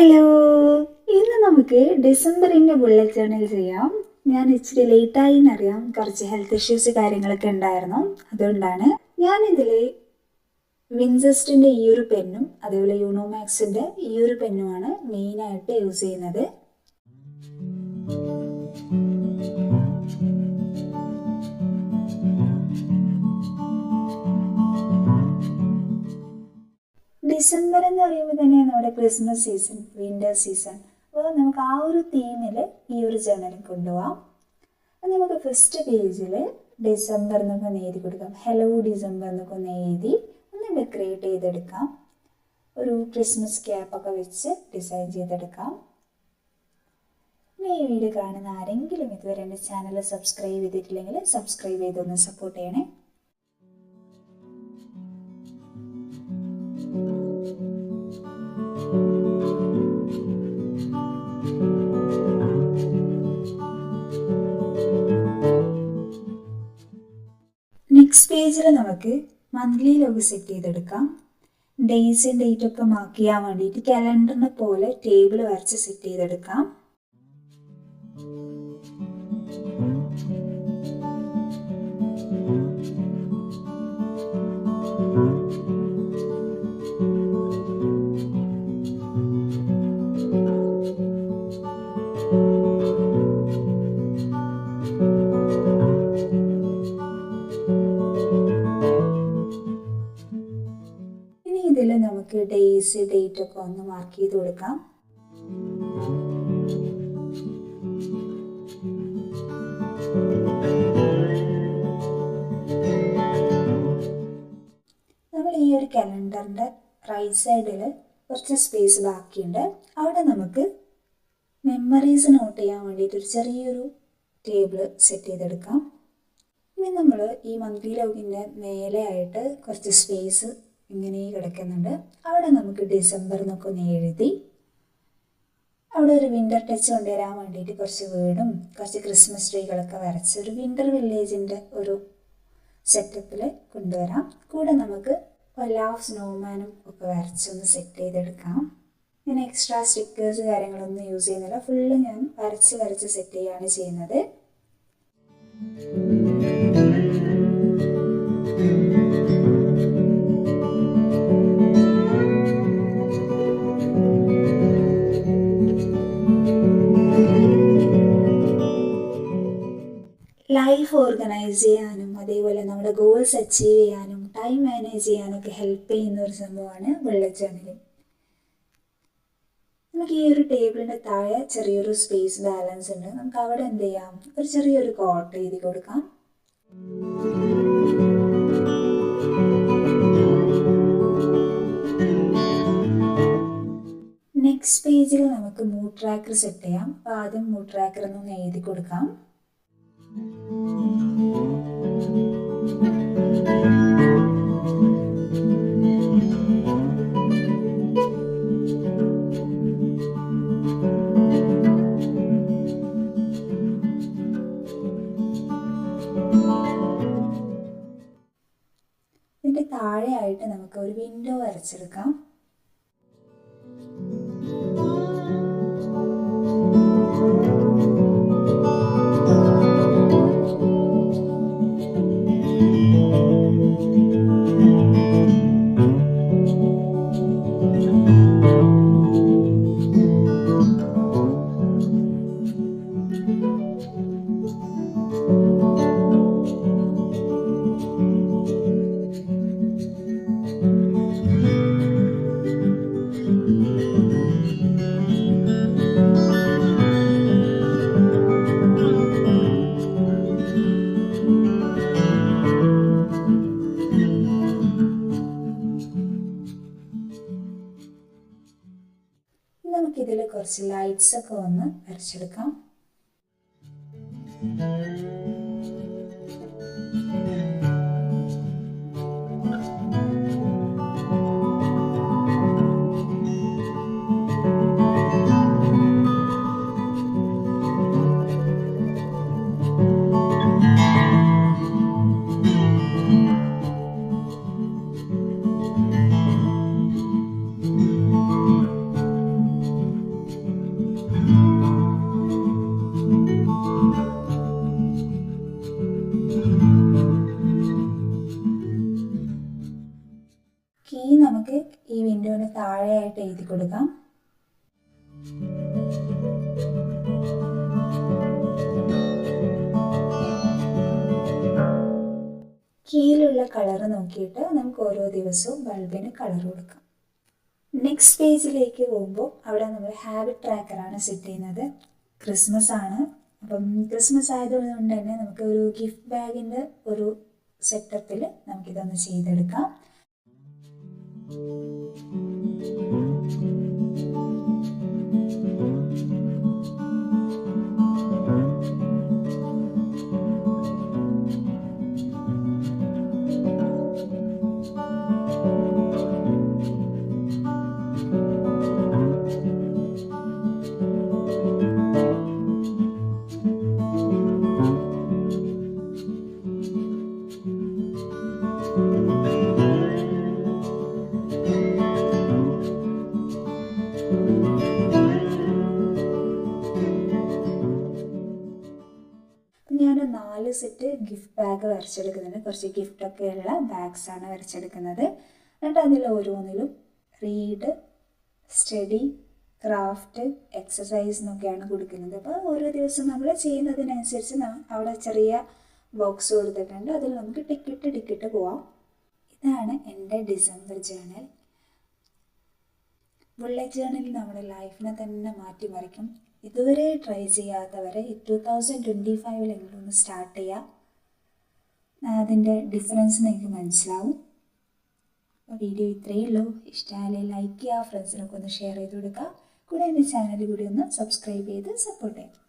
Hello, ഇന്ന് നമുക്ക് ഡിസംബറിൻ്റെ bullet journal ചെയ്യാം. ഞാൻ ഇച്ചിരി ലേറ്റായി എന്നറിയാം, കുറച്ച് ഹെൽത്ത് ഇഷ്യൂസ് കാര്യങ്ങളൊക്കെ ഉണ്ടായിരുന്നു. അതുകൊണ്ടാണ് ഞാനിതിൽ വിൻസെസ്റ്റിൻ്റെ ഈ ഒരു പെന്നും അതേപോലെ യൂണോമാക്സിൻ്റെ ഈ ഒരു പെന്നുമാണ് മെയിനായിട്ട് യൂസ് ചെയ്യുന്നത്. ഡിസംബർ എന്ന് പറയുമ്പോൾ തന്നെ നമ്മുടെ ക്രിസ്മസ് സീസൺ, വിൻ്റർ സീസൺ. അപ്പോൾ നമുക്ക് ആ ഒരു തീമിൽ ഈ ഒരു ജേർണൽ കൊണ്ടുപോകാം. അപ്പോൾ നമുക്ക് ഫസ്റ്റ് പേജിൽ ഡിസംബർ എന്നൊക്കെ ഒന്ന് എഴുതി കൊടുക്കാം. ഹലോ ഡിസംബർ എന്നൊക്കെ ഒന്ന് എഴുതി ഒന്ന് ഡെക്കറേറ്റ് ചെയ്തെടുക്കാം. ഒരു ക്രിസ്മസ് ക്യാപ്പൊക്കെ വെച്ച് ഡിസൈൻ ചെയ്തെടുക്കാം. ഈ വീഡിയോ കാണുന്ന ആരെങ്കിലും ഇതുവരെ എൻ്റെ ചാനൽ സബ്സ്ക്രൈബ് ചെയ്തിട്ടില്ലെങ്കിൽ സബ്സ്ക്രൈബ് ചെയ്തൊന്ന് സപ്പോർട്ട് ചെയ്യണേ. നെക്സ്റ്റ് പേജിൽ നമുക്ക് മന്ത്ലി ലോഗ് സെറ്റ് ചെയ്തെടുക്കാം. ഡേയ്സ് ആൻഡ് ഡേറ്റ് ഒക്കെ മാർക്ക് ചെയ്യാൻ വേണ്ടിയിട്ട് കലണ്ടറിനെ പോലെ ടേബിൾ വരച്ച് സെറ്റ് ചെയ്തെടുക്കാം. ഇതിൽ നമുക്ക് ഡേയ്സ് ഡേറ്റ് ഒക്കെ ഒന്ന് മാർക്ക് ചെയ്ത് കൊടുക്കാം. നമ്മൾ ഈ ഒരു കലണ്ടറിൻ്റെ റൈറ്റ് സൈഡിൽ കുറച്ച് സ്പേസ് ബാക്കിയുണ്ട്. അവിടെ നമുക്ക് മെമ്മറീസ് നോട്ട് ചെയ്യാൻ വേണ്ടിയിട്ട് ഒരു ചെറിയൊരു ടേബിൾ സെറ്റ് ചെയ്തെടുക്കാം. ഇനി നമ്മൾ ഈ മന്ത്ലി ലോഗിൻ്റെ മേലെ ആയിട്ട് കുറച്ച് സ്പേസ് ഇങ്ങനെ കിടക്കുന്നുണ്ട്. അവിടെ നമുക്ക് ഡിസംബർ എന്നൊക്കെ ഒന്ന് എഴുതി അവിടെ ഒരു വിൻ്റർ ടച്ച് കൊണ്ടുവരാൻ വേണ്ടിയിട്ട് കുറച്ച് വീടും കുറച്ച് ക്രിസ്മസ് ട്രീകളൊക്കെ വരച്ച് ഒരു വിൻ്റർ വില്ലേജിൻ്റെ ഒരു സെറ്റപ്പിൽ കൊണ്ടുവരാം. കൂടെ നമുക്ക് എല്ലാ സ്നോമാനും ഒക്കെ വരച്ചൊന്ന് സെറ്റ് ചെയ്തെടുക്കാം. ഞാൻ എക്സ്ട്രാ സ്റ്റിക്കേഴ്സ് കാര്യങ്ങളൊന്നും യൂസ് ചെയ്യുന്നില്ല, ഫുള്ള് ഞാൻ വരച്ച് സെറ്റ് ചെയ്യുകയാണ് ചെയ്യുന്നത്. ലൈഫ് ഓർഗനൈസ് ചെയ്യാനും അതേപോലെ നമ്മുടെ ഗോൾസ് അച്ചീവ് ചെയ്യാനും ടൈം മാനേജ് ചെയ്യാനൊക്കെ ഹെൽപ്പ് ചെയ്യുന്ന ഒരു സംഭവമാണ് ബുള്ളറ്റ് ജേർണലിംഗ്. നമുക്ക് ഈ ഒരു ടേബിളിൻ്റെ താഴെ ചെറിയൊരു സ്പേസ് ബാലൻസ് ഉണ്ട്. നമുക്ക് അവിടെ എന്ത് ചെയ്യാം, ഒരു ചെറിയൊരു കോട്ട് എഴുതി കൊടുക്കാം. നെക്സ്റ്റ് പേജിൽ നമുക്ക് മൂഡ് ട്രാക്കർ സെറ്റ് ചെയ്യാം. അപ്പോൾ ആദ്യം മൂഡ് ട്രാക്കർ എന്നൊന്ന് എഴുതി കൊടുക്കാം. ഇതിൻ്റെ താഴെയായിട്ട് നമുക്ക് ഒരു വിൻഡോ വരച്ചെടുക്കാം. നമുക്കിതിൽ കുറച്ച് ലൈറ്റ്സ് ഒക്കെ ഒന്ന് വരച്ചെടുക്കാം. കീഴിലുള്ള കളർ നോക്കിയിട്ട് നമുക്ക് ഓരോ ദിവസവും ബൾബിന് കളർ കൊടുക്കാം. നെക്സ്റ്റ് പേജിലേക്ക് പോകുമ്പോൾ അവിടെ നമ്മൾ ഹാബിറ്റ് ട്രാക്കറാണ് സെറ്റ് ചെയ്യുന്നത്. ക്രിസ്മസ് ആണ്, അപ്പം ക്രിസ്മസ് ആയതുകൊണ്ട് തന്നെ നമുക്ക് ഒരു ഗിഫ്റ്റ് ബാഗിൻ്റെ ഒരു സെറ്റപ്പിൽ നമുക്കിതൊന്ന് ചെയ്തെടുക്കാം. ഞാൻ 4 സെറ്റ് ഗിഫ്റ്റ് ബാഗ് വരച്ചെടുക്കുന്നുണ്ട്. കുറച്ച് ഗിഫ്റ്റൊക്കെ ഉള്ള ബാഗ്സാണ് വരച്ചെടുക്കുന്നത്. എന്നിട്ട് അതിൽ ഓരോന്നിലും റീഡ്, സ്റ്റഡി, ക്രാഫ്റ്റ്, എക്സസൈസ് എന്നൊക്കെയാണ് കൊടുക്കുന്നത്. അപ്പോൾ ഓരോ ദിവസം നമ്മൾ ചെയ്യുന്നതിനനുസരിച്ച് അവിടെ ചെറിയ ബോക്സ് കൊടുത്തിട്ടുണ്ട്. അതിൽ നമുക്ക് ടിക്കിട്ട് പോവാം. ഇതാണ് എൻ്റെ ഡിസംബർ ജേണൽ. ബുള്ളറ്റ് ജേണൽ നമ്മുടെ ലൈഫിനെ തന്നെ മാറ്റിമറിക്കും. ഇതുവരെ ട്രൈ ചെയ്യാത്തവരെ 2025 ഒന്ന് സ്റ്റാർട്ട് ചെയ്യാം. അതിൻ്റെ ഡിഫറൻസ് നിങ്ങൾക്ക് മനസ്സിലാവും. അപ്പോൾ വീഡിയോ ഇത്രയേ ഉള്ളൂ. ഇഷ്ടമായാലേ ലൈക്ക് ചെയ്യുക, ഫ്രണ്ട്സിനൊക്കെ ഒന്ന് ഷെയർ ചെയ്ത് കൊടുക്കുക. കൂടെ എൻ്റെ ചാനൽ കൂടി ഒന്ന് സബ്സ്ക്രൈബ് ചെയ്ത് സപ്പോർട്ട് ചെയ്യാം.